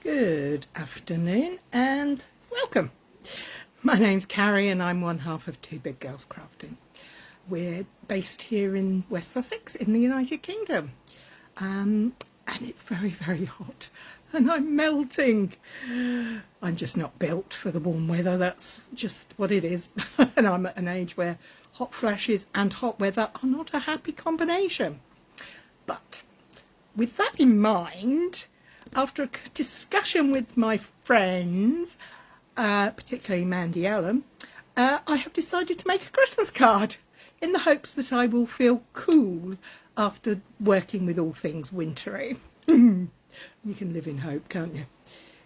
Good afternoon and welcome. My name's Cary and I'm one half of Two Big Girls Crafting. We're based here in West Sussex in the United Kingdom, and it's very, very hot and I'm melting. I'm just not built for the warm weather, that's just what it is. And I'm at an age where hot flashes and hot weather are not a happy combination. But with that in mind, after a discussion with my friends, particularly Mandy Allen, I have decided to make a Christmas card in the hopes that I will feel cool after working with all things wintry. You can live in hope, can't you?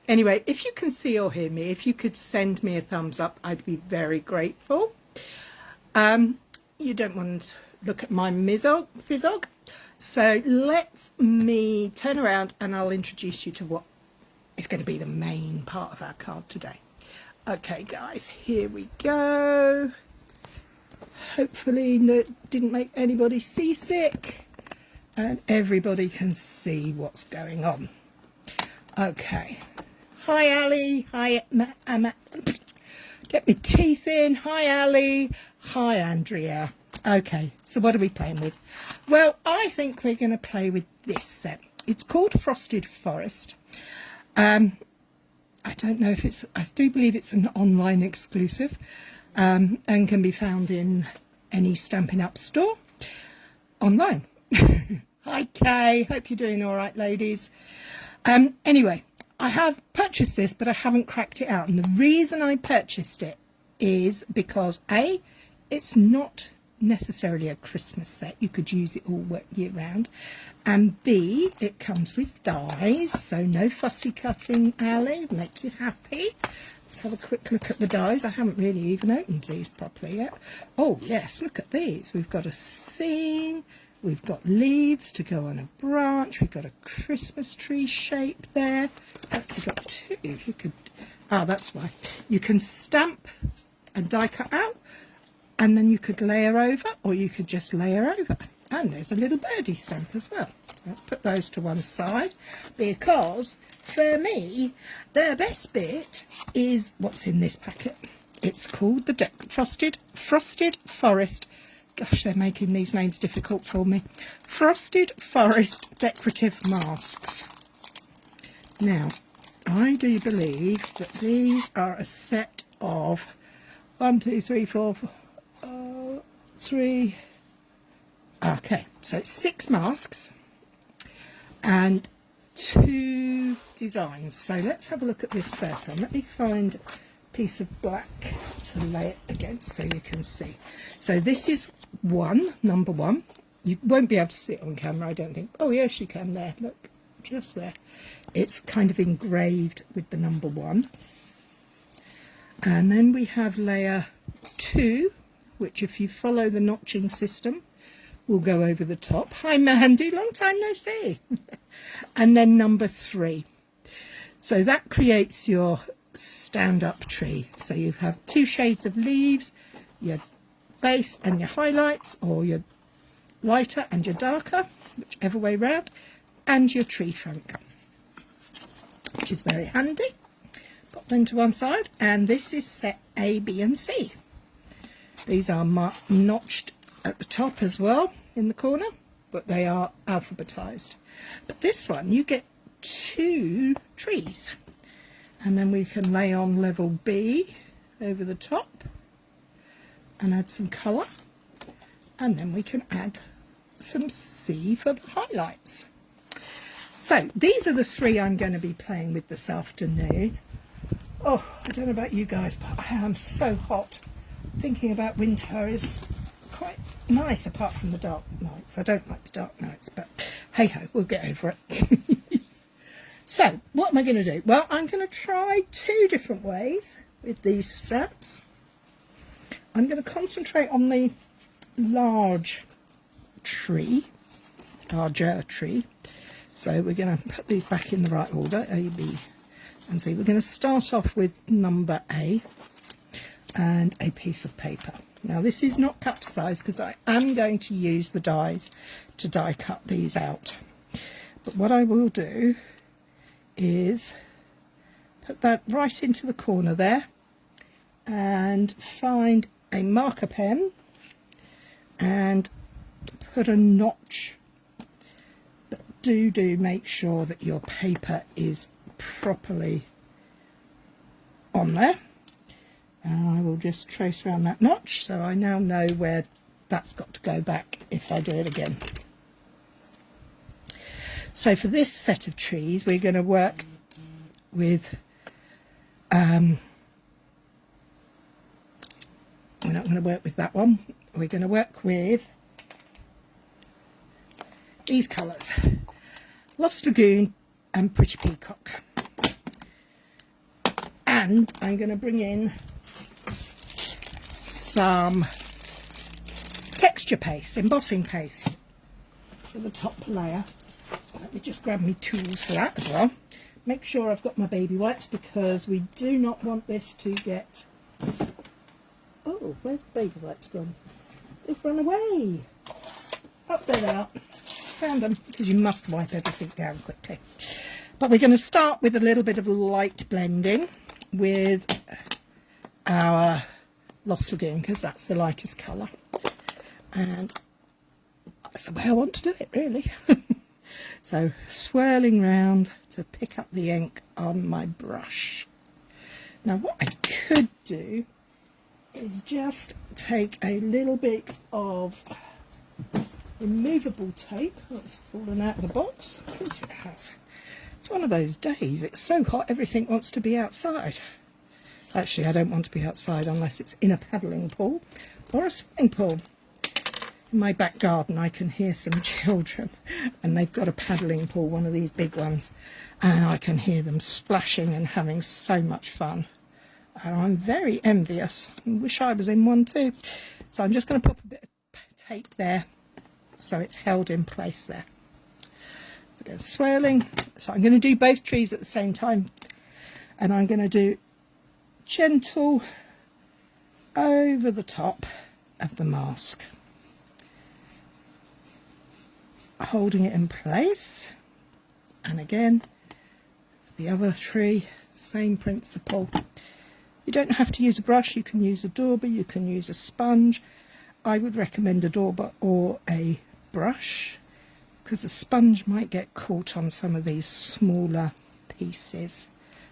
Anyway, if you can see or hear me, if you could send me a thumbs up, I'd be very grateful. You don't want to look at my fizzog. So let me turn around and I'll introduce you to what is going to be the main part of our card today. Okay guys, here we go. Hopefully that didn't make anybody seasick and everybody can see what's going on. Okay. Hi Ali, hi get my teeth in. Hi Ali, hi Andrea. Okay, so what are we playing with? Well, I think we're going to play with this set. It's called Frosted Forest. I don't know if it's, I do believe it's an online exclusive, and can be found in any Stampin' Up store online. Hi Kay, hope you're doing all right, ladies. Anyway, I have purchased this, but I haven't cracked it out. And the reason I purchased it is because A, it's not necessarily a Christmas set, you could use it all year round, and B, it comes with dies, so no fussy cutting, Ali, make you happy. Let's have a quick look at the dies. I haven't really even opened these properly yet. Oh yes, look at these. We've got a scene, we've got leaves to go on a branch, we've got a Christmas tree shape there. We've got two. You could, that's why you can stamp and die cut out, and then you could layer over, or you could just layer over. And there's a little birdie stamp as well. So let's put those to one side, because for me, the best bit is what's in this packet. It's called the Frosted Forest. Gosh, they're making these names difficult for me. Frosted Forest Decorative Masks. Now, I do believe that these are a set of 1, 2, 3, 4, 3. Okay, so it's 6 masks and 2 designs. So let's have a look at this first one. Let me find a piece of black to lay it against so you can see. So this is number one. You won't be able to see it on camera, I don't think. Oh yes, you can there. Look, just there. It's kind of engraved with the number 1. And then we have layer 2, which if you follow the notching system will go over the top. Hi Mandy, long time no see. And then number 3. So that creates your stand-up tree. So you have 2 shades of leaves, your base and your highlights, or your lighter and your darker, whichever way round, and your tree trunk, which is very handy. Put them to one side, and this is set A, B and C. These are notched at the top as well in the corner, but they are alphabetized. But this one, you get 2 trees, and then we can lay on level B over the top and add some colour, and then we can add some C for the highlights. So these are the 3 I'm going to be playing with this afternoon. Oh, I don't know about you guys, but I am so hot. Thinking about winter is quite nice, apart from the dark nights. I don't like the dark nights, but hey ho, we'll get over it. So what am I going to do? Well, I'm going to try 2 different ways with these stamps. I'm going to concentrate on the larger tree. So we're going to put these back in the right order, A, B and C. We're going to start off with number A and a piece of paper. Now this is not cut to size because I am going to use the dies to die cut these out. But what I will do is put that right into the corner there, and find a marker pen and put a notch. But do make sure that your paper is properly on there. And I will just trace around that notch, so I now know where that's got to go back if I do it again. So for this set of trees, we're going to work with, we're not going to work with that one. We're going to work with these colours, Lost Lagoon and Pretty Peacock. And I'm going to bring in some texture paste, embossing paste for the top layer. Let me just grab me tools for that as well. Make sure I've got my baby wipes, because we do not want this to get... Oh, where's the baby wipes gone? They've run away. Oh, there they are. Found them, because you must wipe everything down quickly. But we're going to start with a little bit of light blending with our Lost Lagoon, because that's the lightest colour. And that's the way I want to do it, really. So swirling round to pick up the ink on my brush. Now what I could do is just take a little bit of removable tape. That's fallen out of the box. Of course it has. It's one of those days. It's so hot, everything wants to be outside. Actually, I don't want to be outside unless it's in a paddling pool or a swimming pool. In my back garden, I can hear some children, and they've got a paddling pool, one of these big ones, and I can hear them splashing and having so much fun. And I'm very envious. I wish I was in one too. So I'm just going to pop a bit of tape there so it's held in place there. Again, swirling. So I'm going to do both trees at the same time, and I'm going to do gentle over the top of the mask, holding it in place. And again, the other tree, same principle. You don't have to use a brush, you can use a dauber, you can use a sponge. I would recommend a dauber or a brush, because the sponge might get caught on some of these smaller pieces,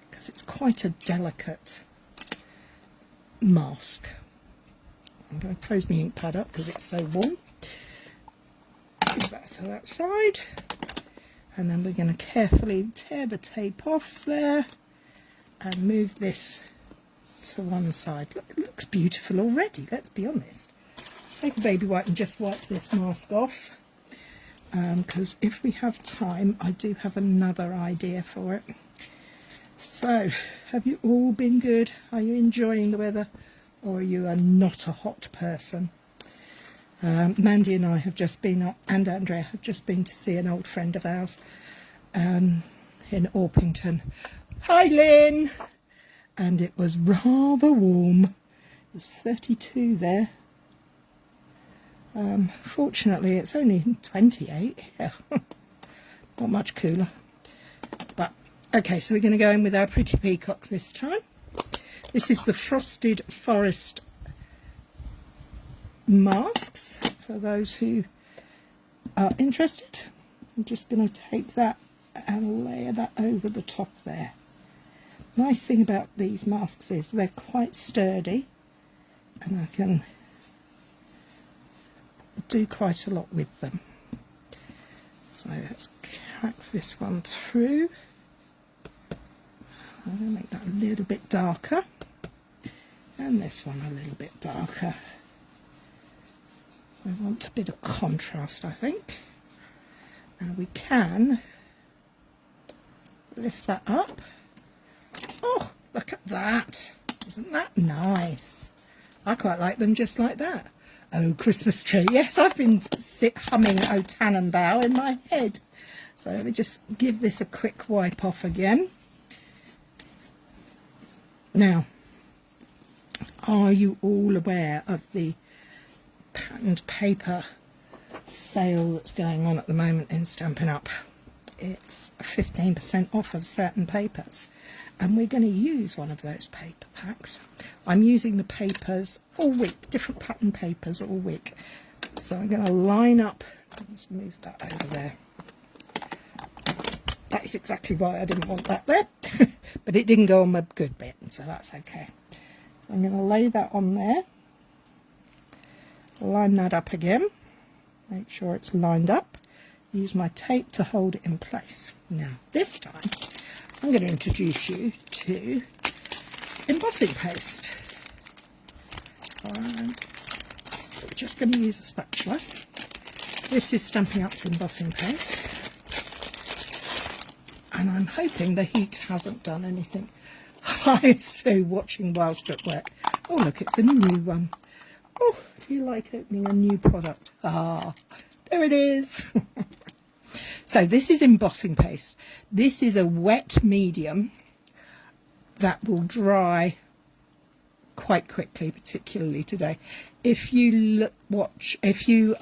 because it's quite a delicate mask. I'm going to close my ink pad up because it's so warm. Move that to that side, and then we're going to carefully tear the tape off there and move this to one side. Look, it looks beautiful already, let's be honest. Take a baby wipe and just wipe this mask off, because if we have time, I do have another idea for it. So, have you all been good? Are you enjoying the weather, or you are not a hot person? Mandy and I have just been, and Andrea have just been to see an old friend of ours in Orpington. Hi Lynn! And it was rather warm. It was 32 there. Fortunately it's only 28 here. Not much cooler. But okay, so we're going to go in with our Pretty Peacock this time. This is the Frosted Forest masks, for those who are interested. I'm just going to take that and layer that over the top there. Nice thing about these masks is they're quite sturdy, and I can do quite a lot with them. So let's crack this one through. I'm going to make that a little bit darker, and this one a little bit darker. I want a bit of contrast, I think. Now we can lift that up. Oh, look at that. Isn't that nice? I quite like them just like that. Oh, Christmas tree. Yes, I've been humming O Tannenbaum in my head. So let me just give this a quick wipe off again. Now, are you all aware of the patterned paper sale that's going on at the moment in Stampin' Up? It's 15% off of certain papers. and we're going to use one of those paper packs. I'm using the papers all week, different pattern papers all week. So I'm going to line up, let's move that over there. That is exactly why I didn't want that there, but it didn't go on my good bit, so that's okay. So I'm going to lay that on there, line that up again, make sure it's lined up, use my tape to hold it in place. Now this time I'm going to introduce you to embossing paste. And we're just going to use a spatula. This is Stampin' Up's embossing paste. And I'm hoping the heat hasn't done anything. I'm so watching whilst at work. Oh look, it's a new one. Oh, do you like opening a new product? Ah, there it is. So this is embossing paste. This is a wet medium that will dry quite quickly, particularly today. If you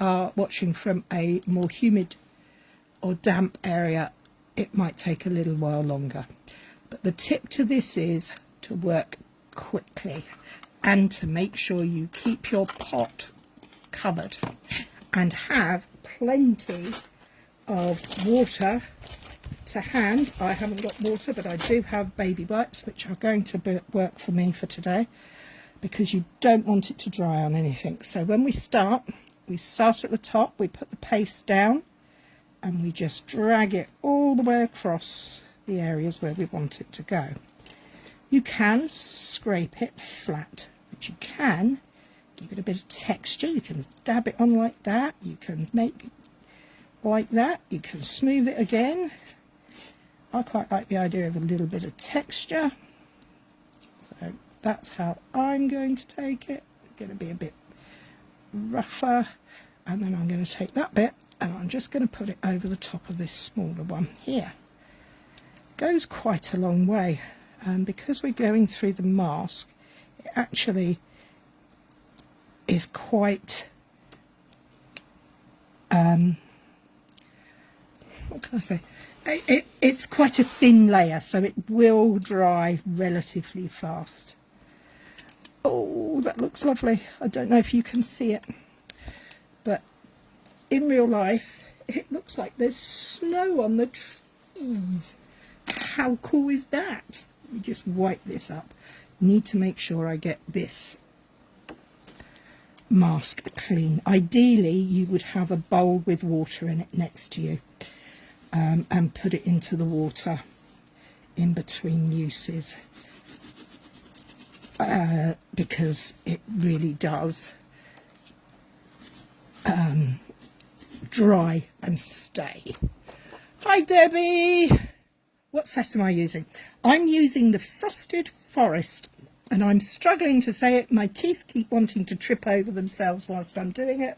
are watching from a more humid or damp area, it might take a little while longer. But the tip to this is to work quickly and to make sure you keep your pot covered and have plenty of water to hand. I haven't got water, but I do have baby wipes, which are going to work for me for today, because you don't want it to dry on anything. So when we start at the top, we put the paste down and we just drag it all the way across the areas where we want it to go. You can scrape it flat, but you can give it a bit of texture. You can dab it on like that, you can make it like that, you can smooth it again. I quite like the idea of a little bit of texture, so that's how I'm going to take it. It's going to be a bit rougher, and then I'm going to take that bit and I'm just going to put it over the top of this smaller one here. It goes quite a long way, and because we're going through the mask, it actually is quite what can I say? It's quite a thin layer, so it will dry relatively fast. Oh, that looks lovely. I don't know if you can see it, but in real life it looks like there's snow on the trees. How cool is that? Let me just wipe this up. Need to make sure I get this mask clean. Ideally you would have a bowl with water in it next to you, and put it into the water in between uses, because it really does dry and stay. Hi Debbie! What set am I using? I'm using the Frosted Forest, and I'm struggling to say it. My teeth keep wanting to trip over themselves whilst I'm doing it,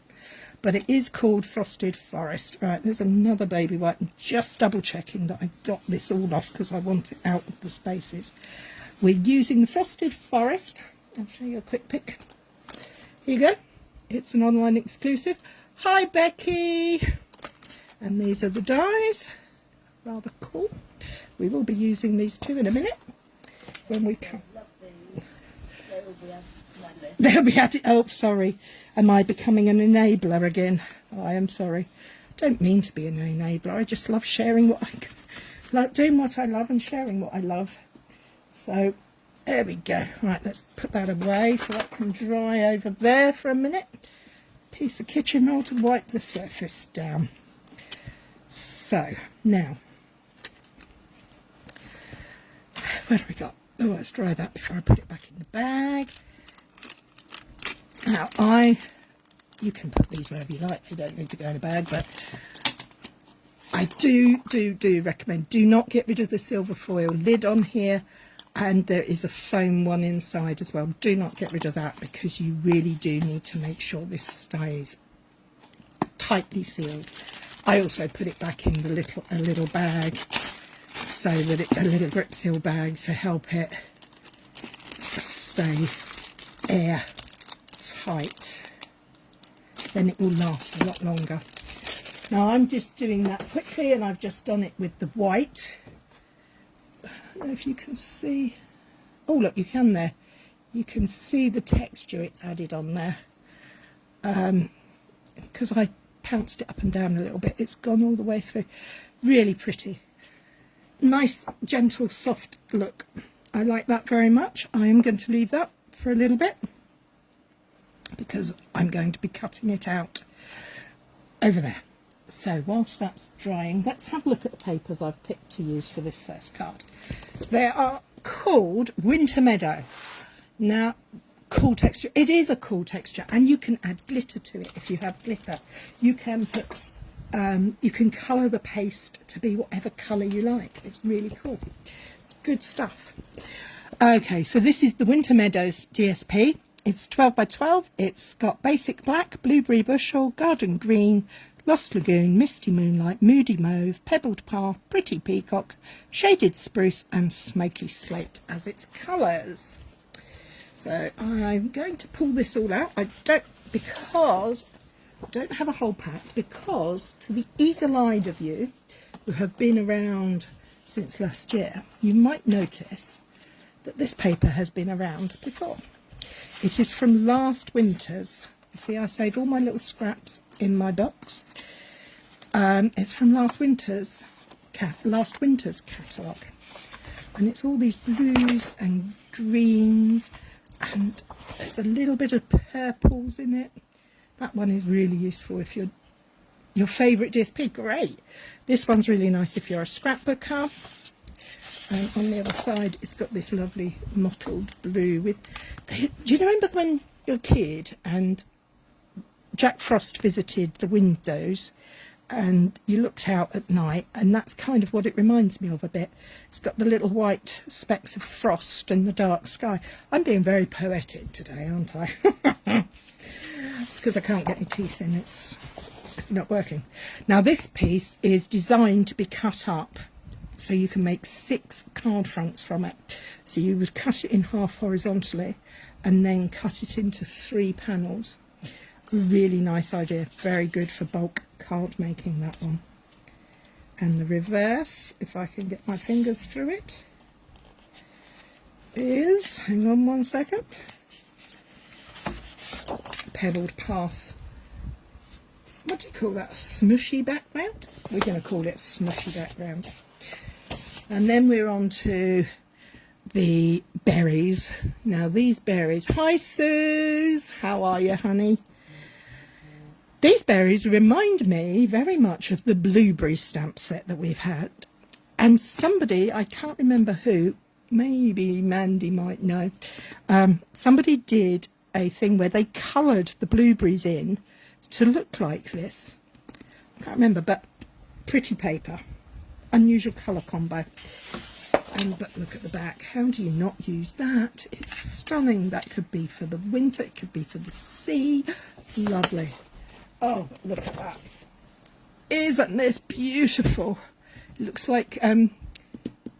but it is called Frosted Forest. Right, there's another baby wipe. I'm just double checking that I got this all off because I want it out of the spaces. We're using the Frosted Forest. I'll show you a quick pic. Here you go. It's an online exclusive. Hi Becky! And these are the dies. Rather cool. We will be using these too in a minute when we come. They'll be at it. Oh, sorry. Am I becoming an enabler again? Oh, I am sorry. Don't mean to be an enabler. I just love sharing what I like, doing what I love and sharing what I love. So there we go. Right, let's put that away so that can dry over there for a minute. Piece of kitchen roll to wipe the surface down. So now, where do we got? Oh, let's dry that before I put it back in the bag. Now you can put these wherever you like, they don't need to go in a bag, but I do recommend, do not get rid of the silver foil lid on here, and there is a foam one inside as well. Do not get rid of that, because you really do need to make sure this stays tightly sealed. I also put it back in the a little bag, so that a little grip seal bag to help it stay air tight. Then it will last a lot longer. Now I'm just doing that quickly, and I've just done it with the white. I don't know if you can see. Oh, look, you can there. You can see the texture it's added on there. Because I pounced it up and down a little bit. It's gone all the way through. Really pretty. Nice, gentle, soft look. I like that very much. I am going to leave that for a little bit because I'm going to be cutting it out over there. So whilst that's drying, let's have a look at the papers I've picked to use for this first card. They are called Winter Meadow. Now, cool texture. It is a cool texture, and you can add glitter to it if you have glitter. You can put, you can colour the paste to be whatever colour you like. It's really cool. It's good stuff. Okay, so this is the Winter Meadows DSP. It's 12 by 12. It's got basic black, blueberry bushel, garden green, lost lagoon, misty moonlight, moody mauve, pebbled path, pretty peacock, shaded spruce, and smoky slate as its colours. So I'm going to pull this all out. I don't have a whole pack, because to the eagle-eyed of you who have been around since last year, you might notice that this paper has been around before. It is from last winter's. You see, I saved all my little scraps in my box. It's from last winter's catalogue, and it's all these blues and greens, and there's a little bit of purples in it. That one is really useful if you're your favourite DSP. Great. This one's really nice if you're a scrapbooker. And on the other side, it's got this lovely mottled blue with. Do you remember when you're a kid and Jack Frost visited the windows and you looked out at night, and that's kind of what it reminds me of a bit. It's got the little white specks of frost and the dark sky. I'm being very poetic today, aren't I? It's because I can't get my teeth in. It's not working. Now this piece is designed to be cut up so you can make 6 card fronts from it. So you would cut it in half horizontally and then cut it into 3 panels. Really nice idea. Very good for bulk card making, that one. And the reverse, if I can get my fingers through it, is, hang on one second, pebbled path. What do you call that? A smushy background? We're going to call it a smushy background. And then we're on to the berries. Now these berries, hi Suze, how are you, honey? These berries remind me very much of the blueberry stamp set that we've had. And somebody, I can't remember who, maybe Mandy might know, somebody did a thing where they coloured the blueberries in to look like this. I can't remember, but pretty paper. Unusual colour combo. But look at the back. How do you not use that? It's stunning. That could be for the winter. It could be for the sea. Lovely. Oh, look at that. Isn't this beautiful? It looks like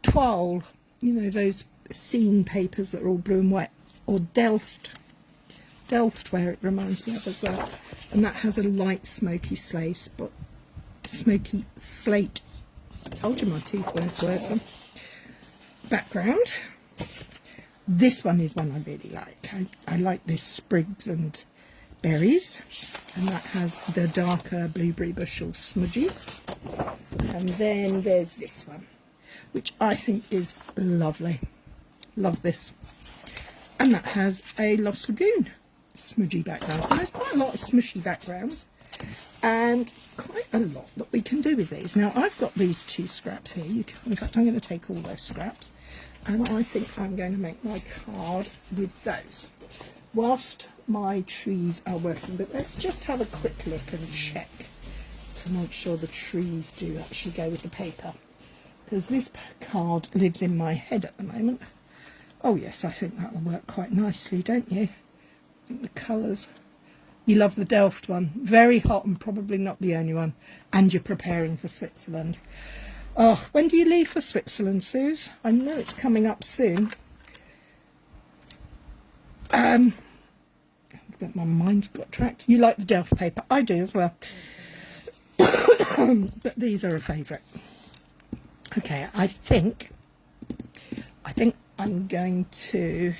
toile. You know, those scene papers that are all blue and white. Or Delft. Delft, where it reminds me of as well. And that has a light smoky slate. I told you my teeth weren't working. Background. This one is one I really like. I like this sprigs and berries, and that has the darker blueberry bushel smudges. And then there's this one, which I think is lovely. Love this. And that has a Lost Lagoon smudgy background. So there's quite a lot of smushy backgrounds, and quite a lot that we can do with these. Now I've got these 2 scraps here. In fact, I'm going to take all those scraps, and I think I'm going to make my card with those whilst my trees are working. But let's just have a quick look and check to make sure the trees do actually go with the paper, because this card lives in my head at the moment. Oh yes, I think that will work quite nicely, don't you? I think the colours. You love the Delft one. Very hot and probably not the only one. And you're preparing for Switzerland. Oh, when do you leave for Switzerland, Suze? I know it's coming up soon. But my mind got tracked. You like the Delft paper. I do as well. But these are a favourite. Okay, I think I'm going to,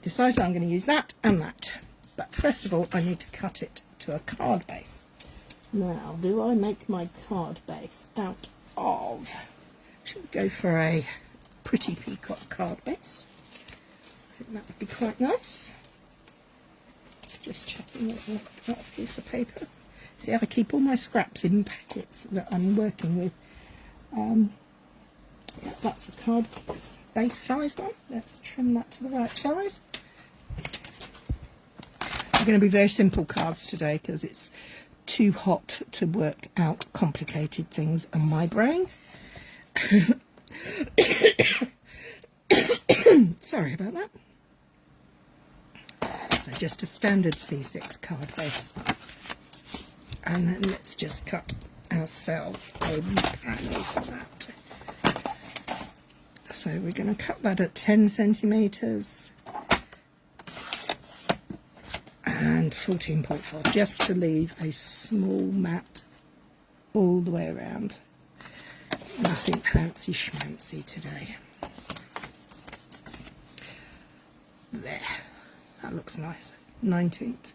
decided I'm going to use that and that. But first of all, I need to cut it to a card base. Now, do I make my card base out of, should we go for a pretty peacock card base? I think that would be quite nice. Just checking there's not a piece of paper. See, I keep all my scraps in packets that I'm working with. Yeah, that's a card base size one. Let's trim that to the right size. They're going to be very simple cards today because it's too hot to work out complicated things on my brain. Sorry about that. So just a standard C6 card base. And then let's just cut ourselves a panel for that. So we're going to cut that at 10 centimetres and 14.4, just to leave a small mat all the way around. Nothing fancy schmancy today. There, that looks nice. 19th.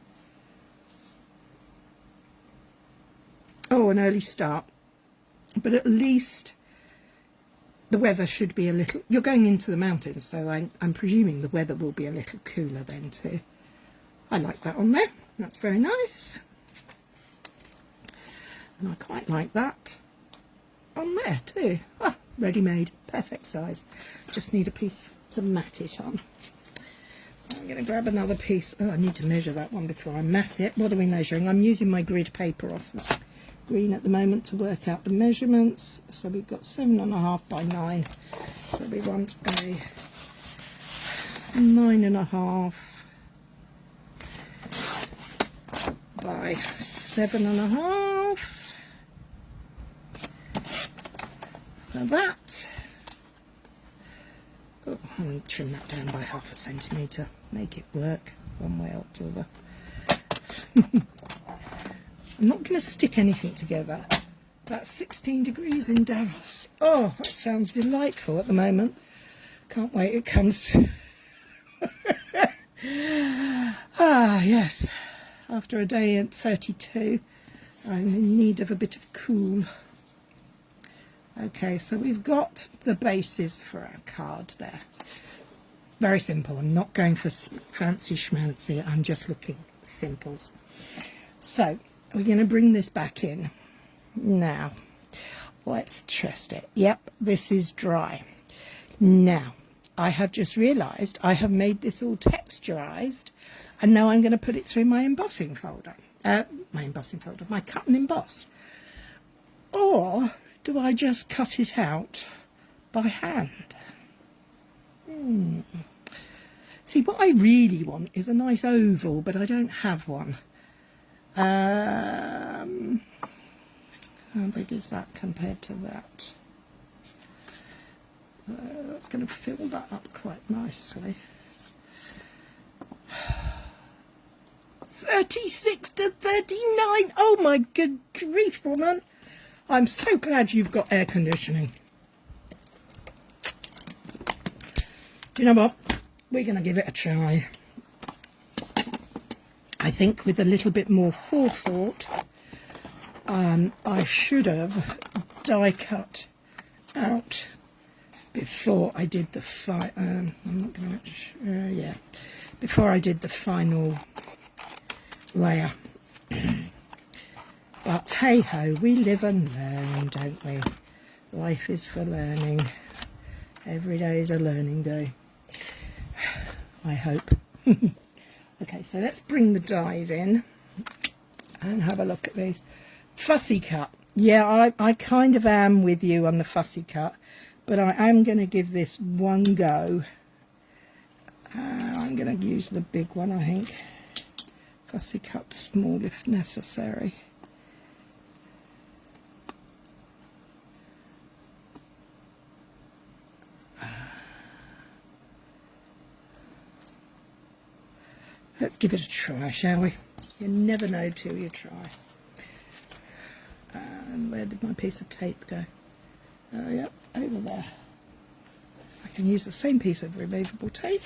Oh, an early start, but at least the weather should be a little, you're going into the mountains, so I'm presuming the weather will be a little cooler then too. I like that on there, that's very nice. And I quite like that on there too. Ah, ready-made, perfect size. Just need a piece to mat it on. I'm going to grab another piece. Oh, I need to measure that one before I mat it. What are we measuring? I'm using my grid paper off the screen at the moment to work out the measurements. So we've got 7.5 by 9. So we want a 9.5 by 7.5. Now that. Oh, and trim that down by 0.5 centimetre. Make it work one way or the other. I'm not going to stick anything together. That's 16 degrees in Davos. Oh, that sounds delightful at the moment. Can't wait it comes. Ah, yes. After a day at 32, I'm in need of a bit of cool. Okay, so we've got the bases for our card there. Very simple. I'm not going for fancy schmancy. I'm just looking simples. So we're going to bring this back in. Now, let's test it. Yep, this is dry. Now, I have just realised I have made this all texturised, and now I'm going to put it through my embossing folder. My cut and emboss. Or do I just cut it out by hand? See, what I really want is a nice oval, but I don't have one. How big is that compared to that? That's going to fill that up quite nicely. 36 to 39. Oh my good grief, woman. I'm so glad you've got air conditioning. Do you know what? We're going to give it a try. I think with a little bit more forethought, I should have die cut out before I did the before I did the final layer. But hey ho, we live and learn, don't we? Life is for learning. Every day is a learning day. I hope. Okay, so let's bring the dies in and have a look at these. Fussy cut. Yeah, I kind of am with you on the fussy cut, but I am going to give this one go. I'm going to use the big one, I think. Fussy cut small if necessary. Let's give it a try, shall we? You never know till you try. And where did my piece of tape go? Oh yeah, over there. I can use the same piece of removable tape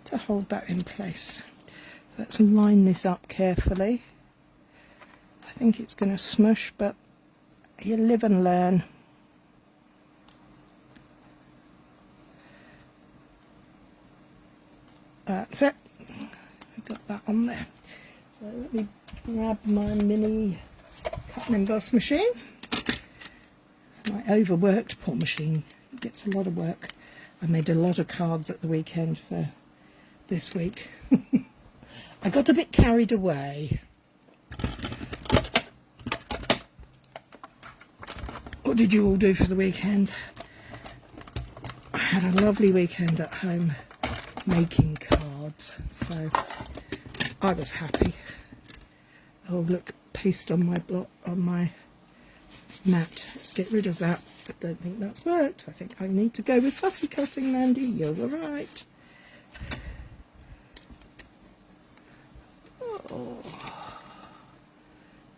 to hold that in place. So let's line this up carefully. I think it's going to smush, but you live and learn. That's it. I've got that on there. So let me grab my mini cut and emboss machine. My overworked poor machine. It gets a lot of work. I made a lot of cards at the weekend for this week. I got a bit carried away. What did you all do for the weekend? I had a lovely weekend at home making cards, so I was happy. Oh look, paste on my block, on my mat. Let's get rid of that. I don't think that's worked. I think I need to go with fussy cutting, Mandy. You're right. Oh,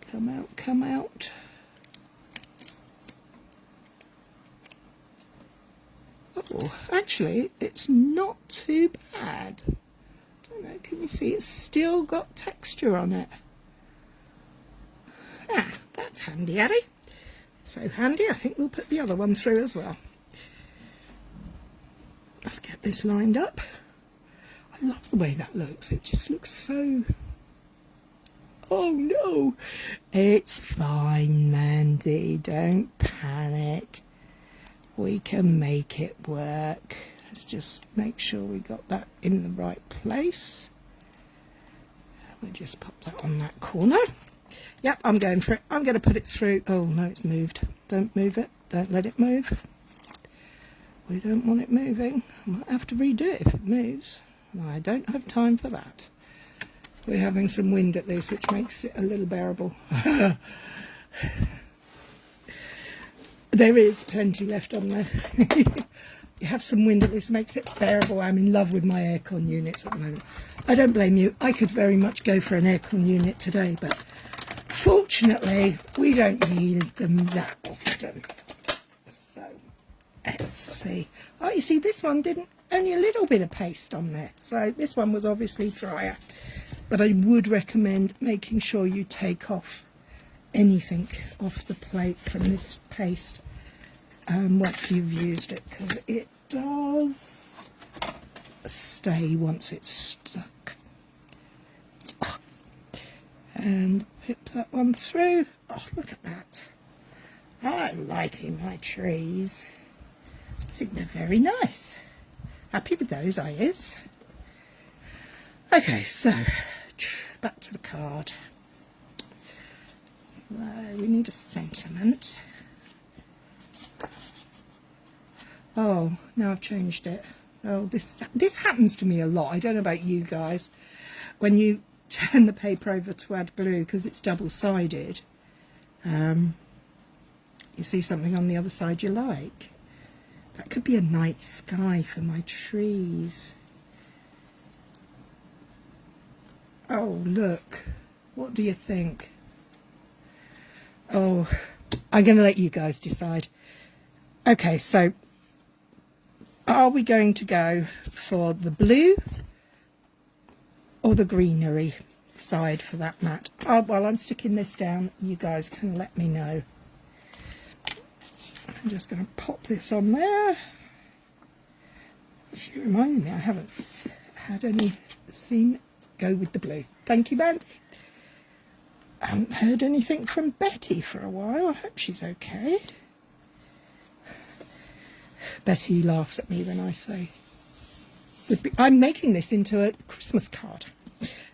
come out, come out. Oh, actually, it's not too bad. I don't know, can you see? It's still got texture on it. Ah, that's handy, Addy. So handy, I think we'll put the other one through as well. Let's get this lined up. I love the way that looks. It just looks so... Oh no! It's fine, Mandy. Don't panic. We can make it work. Let's just make sure we got that in the right place. We'll just pop that on that corner. Yep, I'm going for it. I'm going to put it through. Oh no, it's moved. Don't move it. Don't let it move. We don't want it moving. I might have to redo it if it moves. No, I don't have time for that. We're having some wind at this, which makes it a little bearable. There is plenty left on there. You have some wind at least, makes it bearable. I'm in love with my aircon units at the moment. I don't blame you. I could very much go for an aircon unit today, but fortunately we don't need them that often. So let's see. Oh, you see, this one didn't, only a little bit of paste on there. So this one was obviously drier. But I would recommend making sure you take off anything off the plate from this paste once you've used it, because it does stay once it's stuck. And pip that one through. Oh, look at that. I like my trees. I think they're very nice. Happy with those, I is. Okay, so back to the card. So we need a sentiment. Oh, now I've changed it. Oh, this happens to me a lot. I don't know about you guys. When you turn the paper over to add glue, because it's double-sided, you see something on the other side you like. That could be a night sky for my trees. Oh, look. What do you think? Oh, I'm going to let you guys decide. Okay, so are we going to go for the blue or the greenery side for that mat? Oh, well, I'm sticking this down. You guys can let me know. I'm just going to pop this on there. She reminded me I haven't had any seen go with the blue. Thank you, Mandy. I haven't heard anything from Betty for a while. I hope she's okay. Betty laughs at me when I say I'm making this into a Christmas card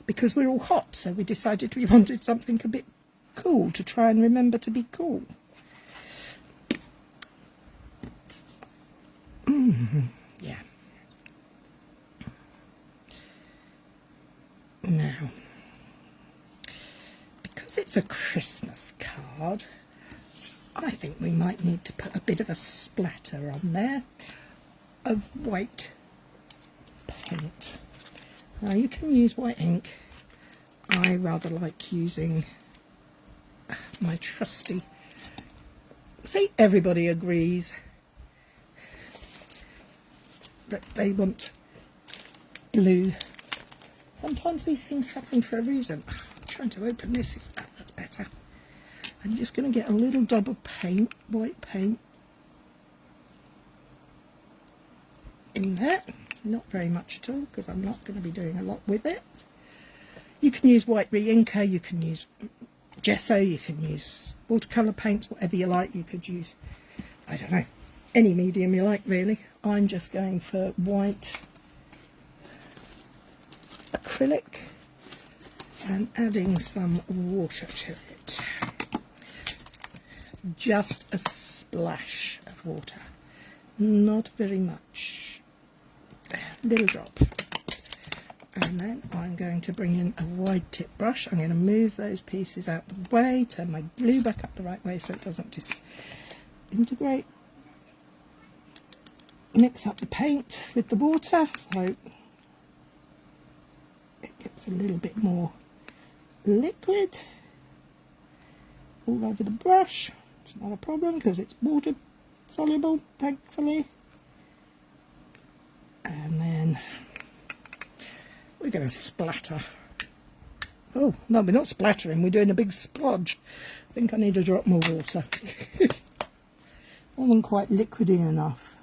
because we're all hot, so we decided we wanted something a bit cool to try and remember to be cool. Yeah. Now, because it's a Christmas card, I think we might need to put a bit of a splatter on there of white paint. Now you can use white ink. I rather like using my trusty See, everybody agrees that they want blue. Sometimes these things happen for a reason. I'm trying to open this. That's better. I'm just going to get a little dab of paint, white paint, in there. Not very much at all, because I'm not going to be doing a lot with it. You can use white re-inker, you can use gesso, you can use watercolour paints, whatever you like. You could use, I don't know, any medium you like, really. I'm just going for white acrylic and adding some water to it. Just a splash of water, not very much, little drop. And then I'm going to bring in a wide tip brush. I'm going to move those pieces out the way, turn my glue back up the right way so it doesn't disintegrate. Mix up the paint with the water so it gets a little bit more liquid all over the brush. It's not a problem because it's water soluble, thankfully. And then we're going to splatter. Oh, no, we're not splattering, we're doing a big splodge. I think I need a drop more water. Wasn't quite liquidy enough.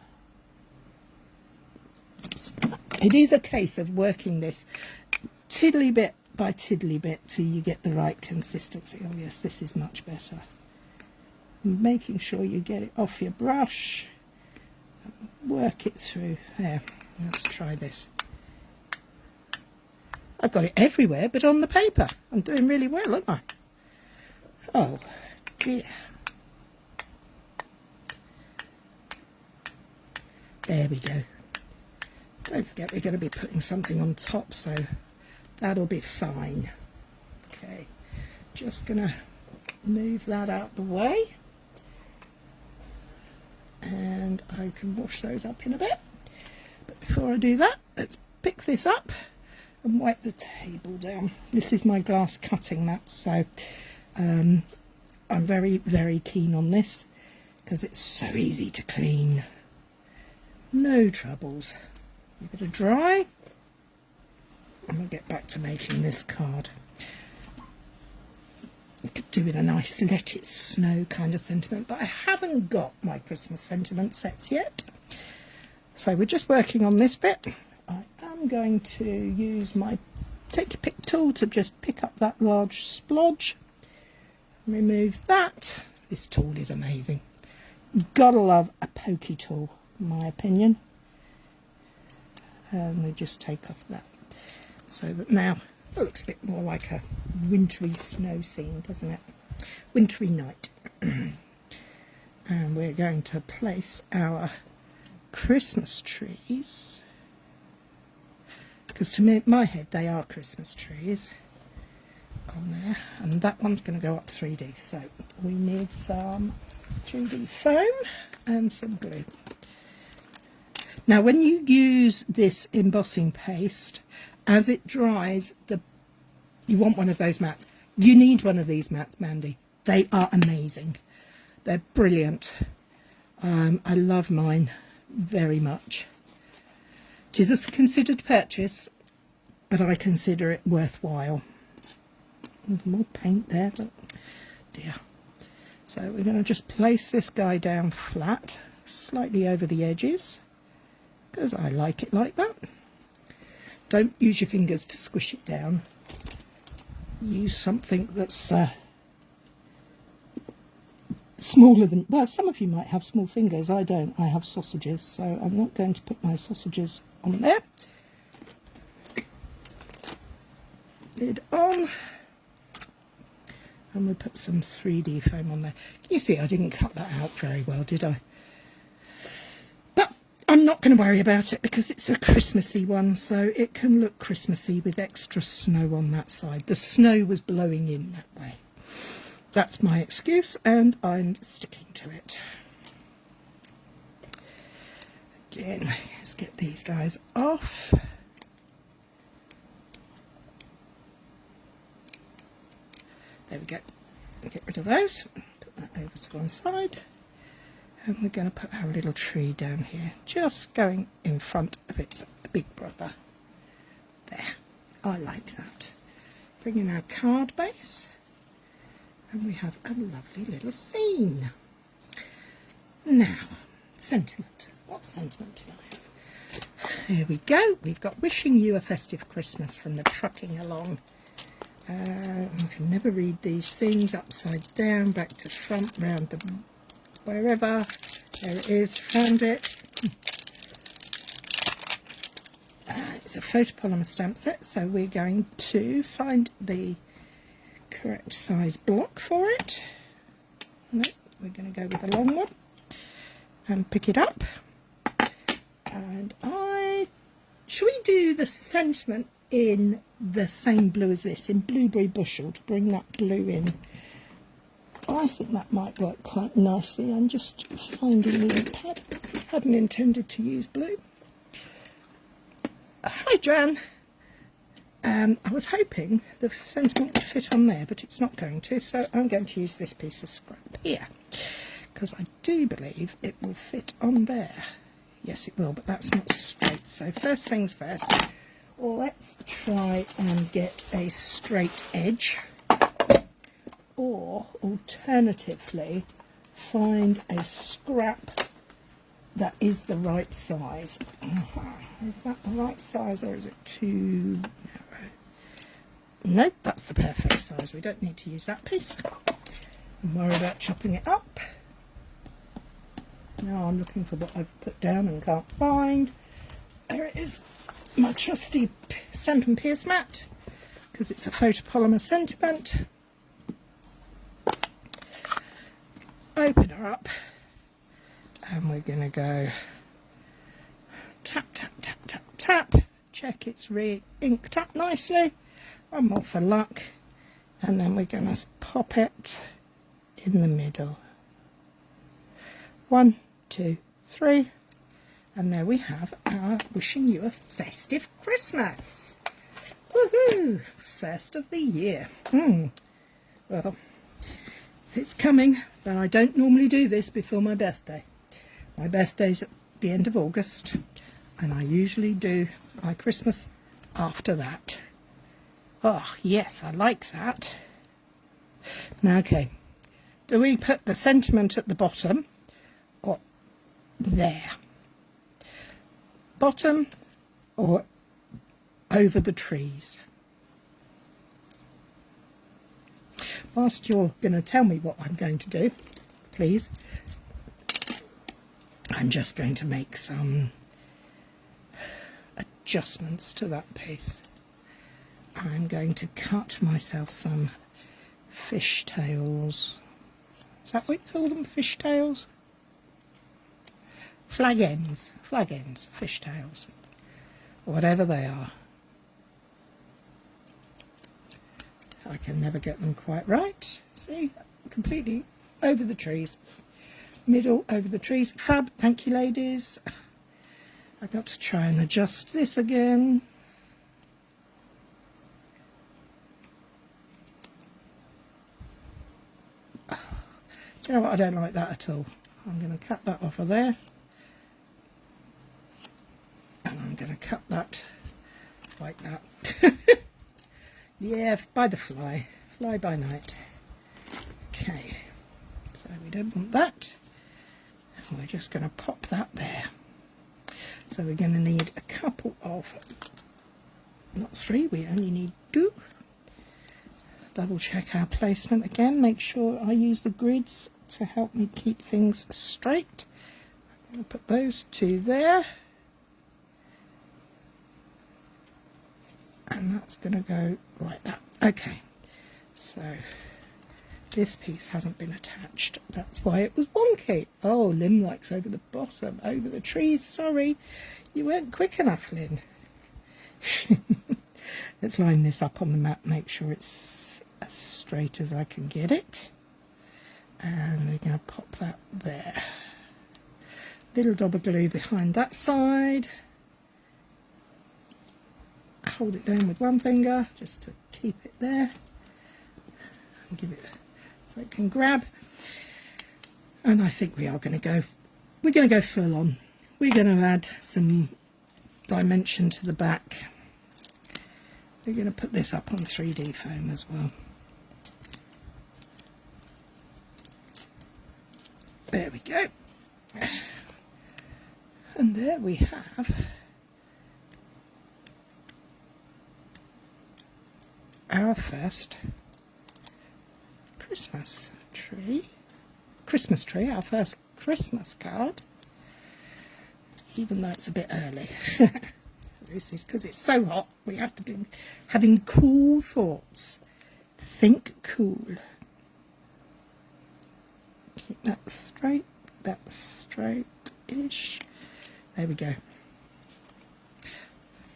It is a case of working this tiddly bit by tiddly bit till you get the right consistency. Oh yes, this is much better. Making sure you get it off your brush. Work it through. There, let's try this. I've got it everywhere but on the paper. I'm doing really well, aren't I? Oh dear. There we go. Don't forget we're going to be putting something on top, so that'll be fine. Okay, just going to move that out the way. And I can wash those up in a bit. But before I do that, let's pick this up and wipe the table down. This is my glass cutting mat, so I'm very, very keen on this because it's so easy to clean. No troubles. Give it a dry and we'll get back to making this card. You could do with a nice let it snow kind of sentiment, but I haven't got my Christmas sentiment sets yet. So we're just working on this bit. I am going to use my take your pick tool to just pick up that large splodge. Remove that. This tool is amazing. You've got to love a pokey tool, in my opinion. And we just take off that. So that now it looks a bit more like a wintry snow scene, doesn't it? Wintry night. And we're going to place our Christmas trees, because to me, my head, they are Christmas trees on there, and that one's going to go up 3D, so we need some 3D foam and some glue. Now when you use this embossing paste, as it dries, you want one of those mats. You need one of these mats, Mandy. They are amazing. They're brilliant. I love mine very much. It is a considered purchase, but I consider it worthwhile. More paint there, but dear. So we're going to just place this guy down flat, slightly over the edges, because I like it like that. Don't use your fingers to squish it down. Use something that's smaller than, well, some of you might have small fingers. I don't. I have sausages, so I'm not going to put my sausages on there. Lid on. And we'll put some 3D foam on there. Can you see I didn't cut that out very well, did I? But I'm not going to worry about it because it's a Christmassy one, so it can look Christmassy with extra snow on that side. The snow was blowing in that way. That's my excuse, and I'm sticking to it. Again, let's get these guys off. There we go. Get rid of those. Put that over to one side. And we're going to put our little tree down here, just going in front of its big brother. There, I like that. Bring in our card base, and we have a lovely little scene. Now, sentiment. What sentiment do I have? Here we go. We've got wishing you a festive Christmas from the trucking along. I can never read these things. Upside down, back to front, round the wherever. There it is. Found it. It's a photopolymer stamp set, so we're going to find the correct size block for it. No, we're going to go with the long one and pick it up. And shall we do the sentiment in the same blue as this, in Blueberry Bushel, to bring that blue in? I think that might work quite nicely. I'm just finding the ink pad. Hadn't intended to use blue. Hi Jan. I was hoping the sentiment would fit on there, but it's not going to, so I'm going to use this piece of scrap here, because I do believe it will fit on there. Yes, it will, but that's not straight. So first things first, let's try and get a straight edge, or alternatively find a scrap that is the right size. Is that the right size, or is it too narrow? Nope, that's the perfect size. We don't need to use that piece. I'm worried about chopping it up. Now I'm looking for what I've put down and can't find. There it is, my trusty stamp and pierce mat, because it's a photopolymer sentiment. Open her up, and we're going to go tap, tap, tap, tap, tap. Check it's re-inked up nicely. One more for luck, and then we're going to pop it in the middle. 1, 2, 3, and there we have our wishing you a festive Christmas. Woohoo! First of the year. Well, it's coming, but I don't normally do this before my birthday. My birthday's at the end of August, and I usually do my Christmas after that. Oh yes, I like that. Now, okay, do we put the sentiment at the bottom or there? Bottom or over the trees? Whilst you're going to tell me what I'm going to do, please, I'm just going to make some adjustments to that piece. I'm going to cut myself some fishtails. Is that what you call them? Fishtails? Flag ends, fishtails, whatever they are. I can never get them quite right. See, completely over the trees. Middle over the trees. Fab, thank you ladies. I've got to try and adjust this again. Do you know what? I don't like that at all. I'm going to cut that off of there. And I'm going to cut that like that. Yeah, by the fly by night. Okay, so we don't want that. We're just going to pop that there. So we're going to need a couple of, not 3, we only need 2. Double check our placement again, make sure I use the grids to help me keep things straight. I'm going to put those 2 there. And that's going to go like that. Okay, so this piece hasn't been attached. That's why it was wonky. Oh, Lynn likes over the bottom, over the trees. Sorry, you weren't quick enough, Lynn. Let's line this up on the mat, make sure it's as straight as I can get it. And we're going to pop that there. Little dab of glue behind that side. Hold it down with one finger just to keep it there and give it so it can grab. And I think we're going to go full on. We're going to add some dimension to the back. We're going to put this up on 3D foam as well. There we go. And there we have our first Christmas tree, our first Christmas card, even though it's a bit early. This is because it's so hot, we have to be having cool thoughts. Think cool. Keep that straight-ish. There we go.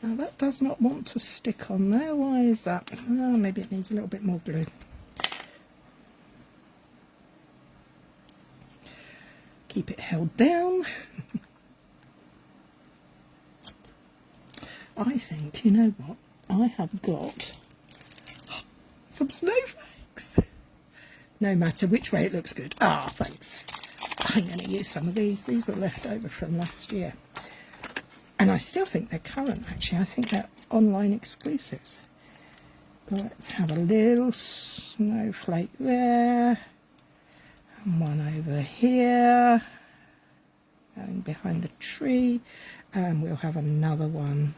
Now that does not want to stick on there. Why is that? Oh, maybe it needs a little bit more glue. Keep it held down. I think, you know what, I have got some snowflakes. No matter which way it looks good. Ah, thanks. I'm going to use some of these. These were left over from last year. And I still think they're current, actually. I think they're online exclusives. Let's have a little snowflake there. And one over here. And behind the tree. And we'll have another one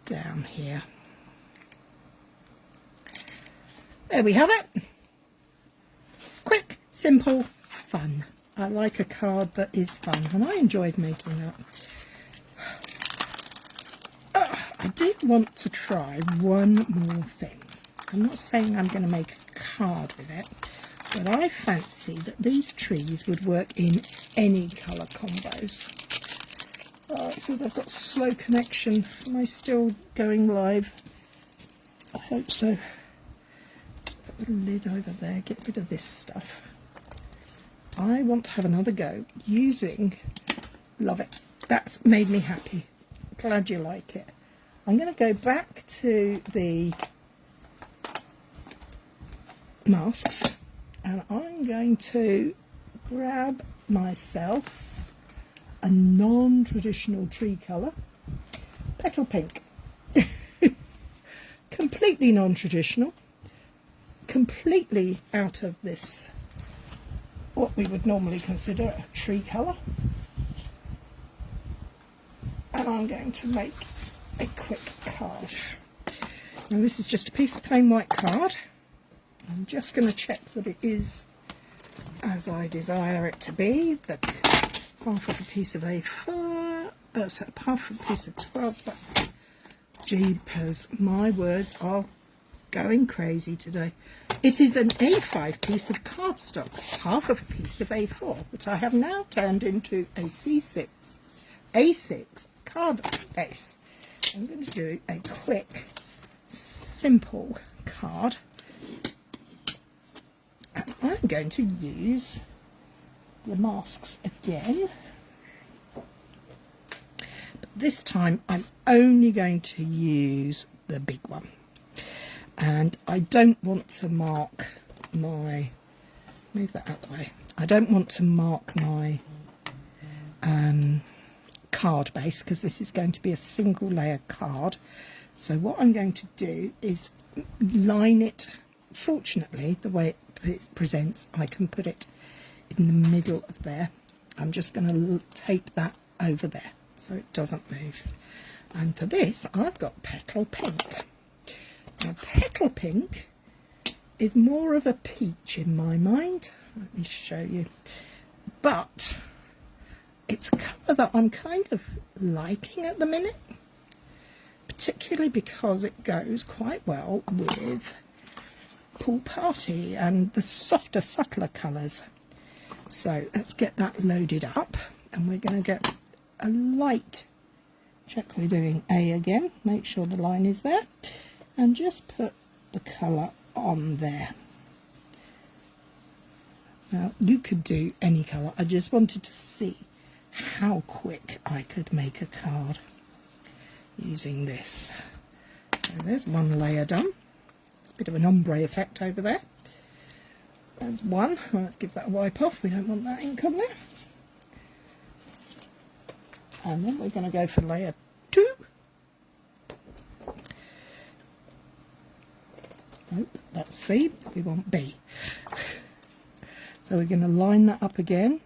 down here. There we have it. Quick, simple, fun. I like a card that is fun, and I enjoyed making that. I do want to try one more thing. I'm not saying I'm going to make a card with it, but I fancy that these trees would work in any colour combos. Oh, it says I've got slow connection. Am I still going live? I hope so. Put the lid over there, get rid of this stuff. I want to have another go using, love it. That's made me happy. Glad you like it. I'm going to go back to the masks and I'm going to grab myself a non-traditional tree colour, petal pink. Completely non-traditional, completely out of this, what we would normally consider a tree colour. And I'm going to make a quick card. Now this is just a piece of plain white card. I'm just going to check that it is as I desire it to be. That half of a piece of A4, so half of a piece of 12, but jeepers, my words are going crazy today. It is an A5 piece of cardstock, half of a piece of A4, which I have now turned into a A6 card base. I'm going to do a quick, simple card. And I'm going to use the masks again. But this time I'm only going to use the big one. And I don't want to mark my, move that out the way. I don't want to mark my card base because this is going to be a single layer card. So what I'm going to do is line it. Fortunately, the way it presents, I can put it in the middle of there. I'm just going to tape that over there so it doesn't move. And for this, I've got petal pink. Now, petal pink is more of a peach in my mind. Let me show you. But it's a colour that I'm kind of liking at the minute, particularly because it goes quite well with Pool Party and the softer, subtler colours. So let's get that loaded up, and we're going to get a light, check we're doing A again, make sure the line is there, and just put the colour on there. Now you could do any colour, I just wanted to see how quick I could make a card using this. So there's one layer done. Bit of an ombre effect over there. There's one. Let's give that a wipe off. We don't want that ink on there. And then we're going to go for layer 2. Nope, that's C. We want B. So we're going to line that up again.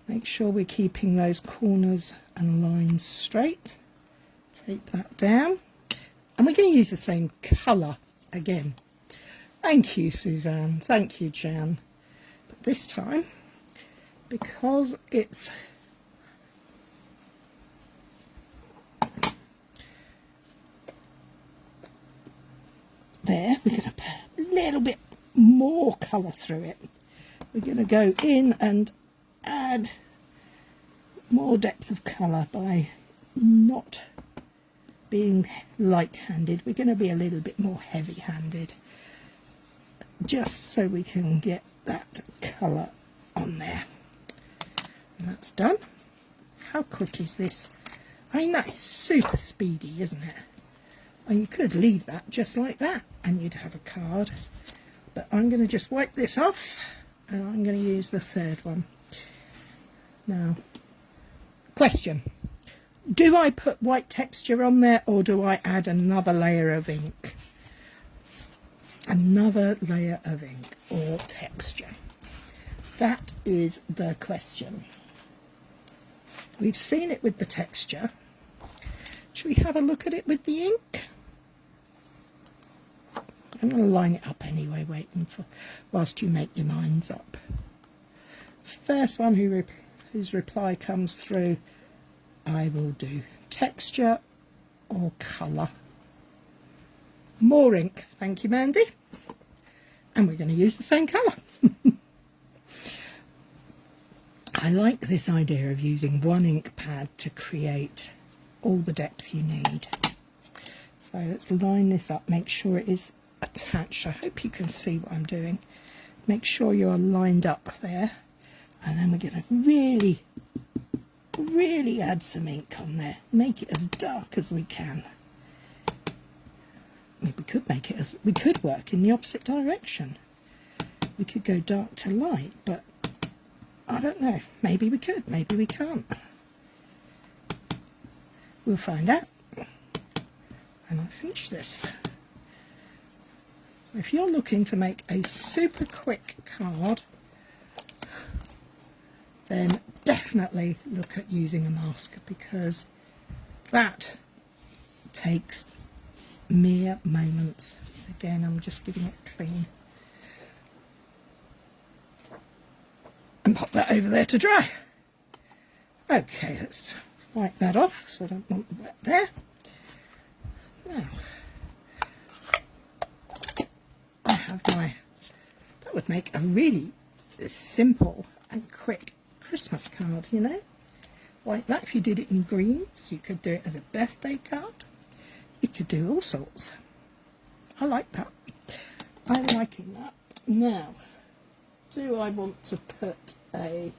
Make sure we're keeping those corners and lines straight. Tape that down. And we're going to use the same colour again. Thank you, Suzanne. Thank you, Jan. But this time, because it's there, we're going to put a little bit more colour through it. We're going to go in and add more depth of colour by not being light-handed. We're going to be a little bit more heavy-handed, just so we can get that colour on there. And that's done. How quick is this? I mean, that's super speedy, isn't it? And you could leave that just like that and you'd have a card. But I'm going to just wipe this off and I'm going to use the third one. Now, question. Do I put white texture on there or do I add another layer of ink? Another layer of ink or texture? That is the question. We've seen it with the texture. Should we have a look at it with the ink? I'm going to line it up anyway, waiting for whilst you make your minds up. First one whose reply comes through, I will do texture or colour. More ink, thank you, Mandy. And we're going to use the same colour. I like this idea of using one ink pad to create all the depth you need. So let's line this up, make sure it is attached. I hope you can see what I'm doing. Make sure you are lined up there. And then we're going to really add some ink on there. Make it as dark as we can. I mean, we could work in the opposite direction. We could go dark to light, but I don't know. Maybe we could, maybe we can't. We'll find out. And I'll finish this. So if you're looking to make a super quick card, then definitely look at using a mask, because that takes mere moments. Again, I'm just giving it clean. And pop that over there to dry. Okay, let's wipe that off so I don't want the wet there. Now, I have that would make a really simple and quick Christmas card, you know, like that. If you did it in greens, you could do it as a birthday card. You could do all sorts. I like that. I'm liking that. Now, do I want to put a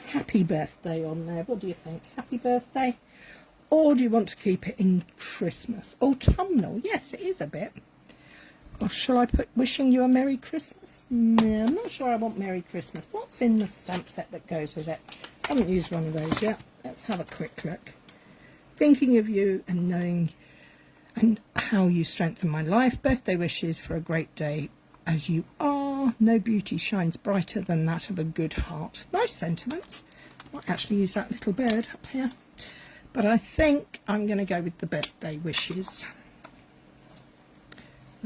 happy birthday on there? What do you think? Happy birthday? Or do you want to keep it in Christmas? Autumnal? Yes, it is a bit. Or shall I put wishing you a Merry Christmas? No, I'm not sure I want Merry Christmas. What's in the stamp set that goes with it? I haven't used one of those yet. Let's have a quick look. Thinking of you and knowing and how you strengthen my life. Birthday wishes for a great day as you are. No beauty shines brighter than that of a good heart. Nice sentiments. Might actually use that little bird up here. But I think I'm going to go with the birthday wishes.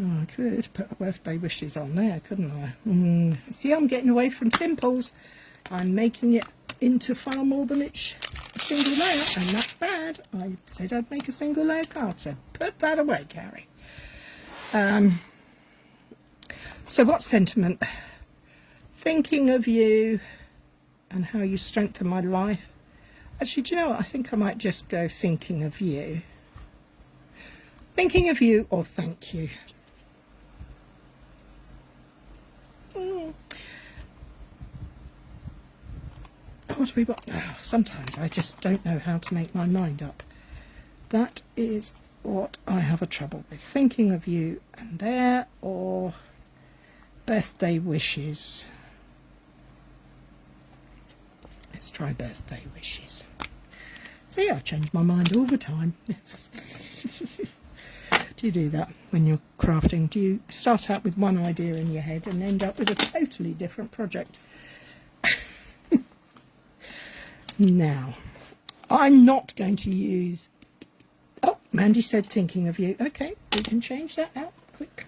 Oh, I could put a birthday wishes on there, couldn't I? See, I'm getting away from simples. I'm making it into far more than it's a single layer, and that's bad. I said I'd make a single layer card, so put that away, Cary. So what sentiment? Thinking of you and how you strengthen my life. Actually, do you know what? I think I might just go thinking of you. Thinking of you or thank you. What do we want? Oh, sometimes I just don't know how to make my mind up. That is what I have a trouble with. Thinking of you and there, or birthday wishes. Let's try birthday wishes. See, I change my mind all the time. Do you do that when you're crafting? Do you start out with one idea in your head and end up with a totally different project? Now, I'm not going to use... Oh, Mandy said thinking of you. Okay, we can change that out quick.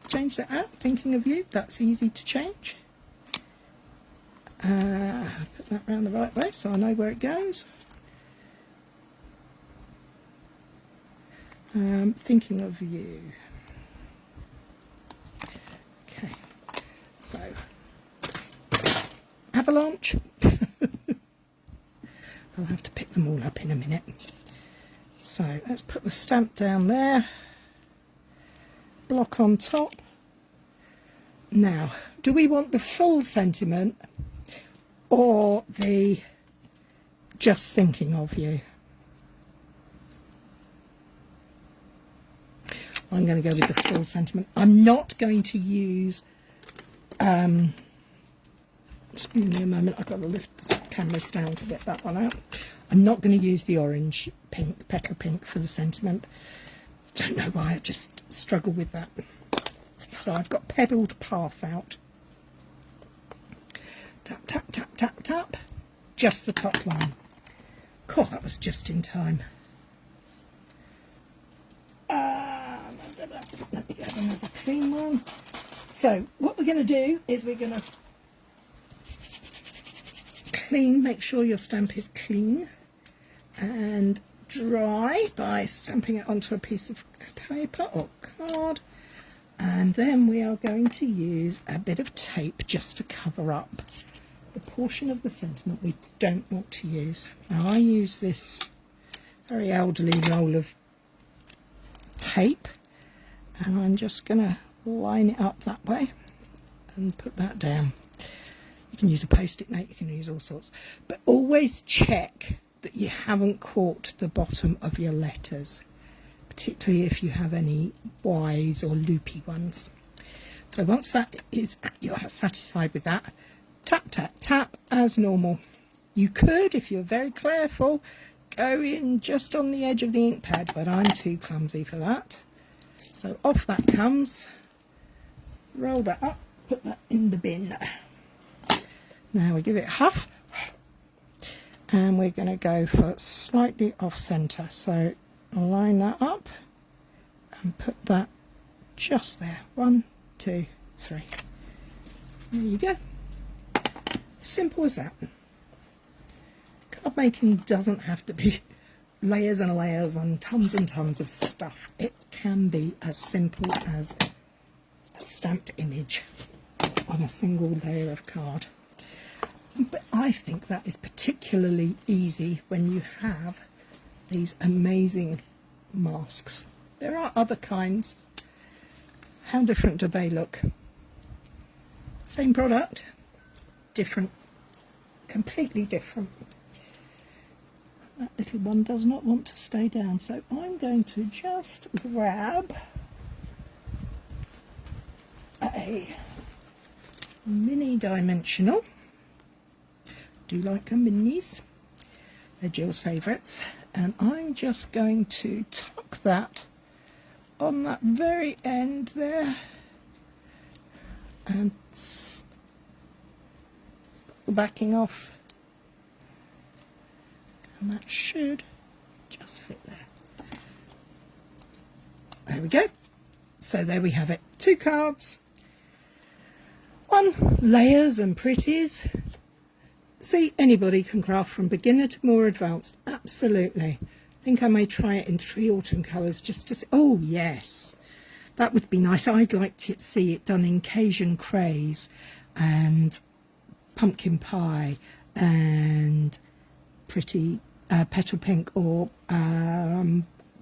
Change that out, thinking of you. That's easy to change. Put that round the right way so I know where it goes. Thinking of you. Okay, so avalanche. I'll have to pick them all up in a minute. So let's put the stamp down there. Block on top. Now, do we want the full sentiment or the just thinking of you? I'm going to go with the full sentiment. I'm not going to use, excuse me a moment, I've got to lift the cameras down to get that one out. I'm not going to use the orange pink, petal pink for the sentiment. Don't know why, I just struggle with that. So I've got pebbled path out. Tap, tap, tap, tap, tap. Just the top line. Cool, that was just in time. Let me get another clean one. So what we're going to do is we're going to clean, make sure your stamp is clean and dry by stamping it onto a piece of paper or card, and then we are going to use a bit of tape just to cover up the portion of the sentiment we don't want to use. Now I use this very elderly roll of tape and I'm just going to line it up that way and put that down. You can use a post-it note, you can use all sorts, but always check that you haven't caught the bottom of your letters, particularly if you have any Y's or loopy ones. So once that is, you're satisfied with that, tap, tap, tap as normal. You could, if you're very careful, go in just on the edge of the ink pad, but I'm too clumsy for that. So off that comes, roll that up, put that in the bin. Now we give it a huff, and we're going to go for slightly off centre. So line that up and put that just there. 1, 2, 3. There you go. Simple as that. Card making doesn't have to be layers and layers and tons of stuff. It can be as simple as a stamped image on a single layer of card. But I think that is particularly easy when you have these amazing masks. There are other kinds. How different do they look? Same product, different, completely different. That little one does not want to stay down, so I'm going to just grab a mini dimensional. Do like them minis, they're Jill's favourites, and I'm just going to tuck that on that very end there and the backing off, and that should just fit there. There we go. So there we have it, 2 cards, 1 layers and pretties. See, anybody can craft from beginner to more advanced, absolutely. I think I may try it in 3 autumn colours just to see. Oh yes, that would be nice. I'd like to see it done in Cajun craze and pumpkin pie and pretty petal pink or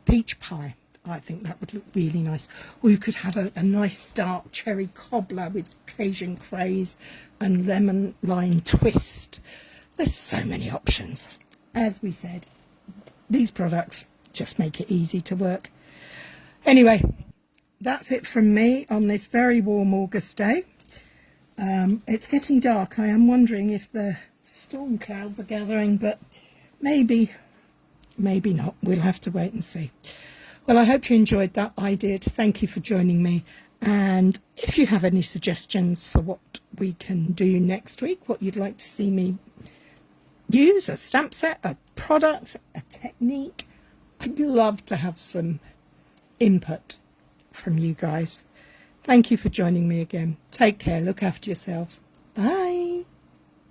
peach pie. I think that would look really nice. Or you could have a nice dark cherry cobbler with Cajun craze and lemon lime twist. There's so many options. As we said, these products just make it easy to work. Anyway, that's it from me on this very warm August day. It's getting dark. I am wondering if the storm clouds are gathering, but maybe not. We'll have to wait and see. Well, I hope you enjoyed that. I did. Thank you for joining me. And if you have any suggestions for what we can do next week, what you'd like to see me use, a stamp set, a product, a technique, I'd love to have some input from you guys. Thank you for joining me again. Take care. Look after yourselves. Bye.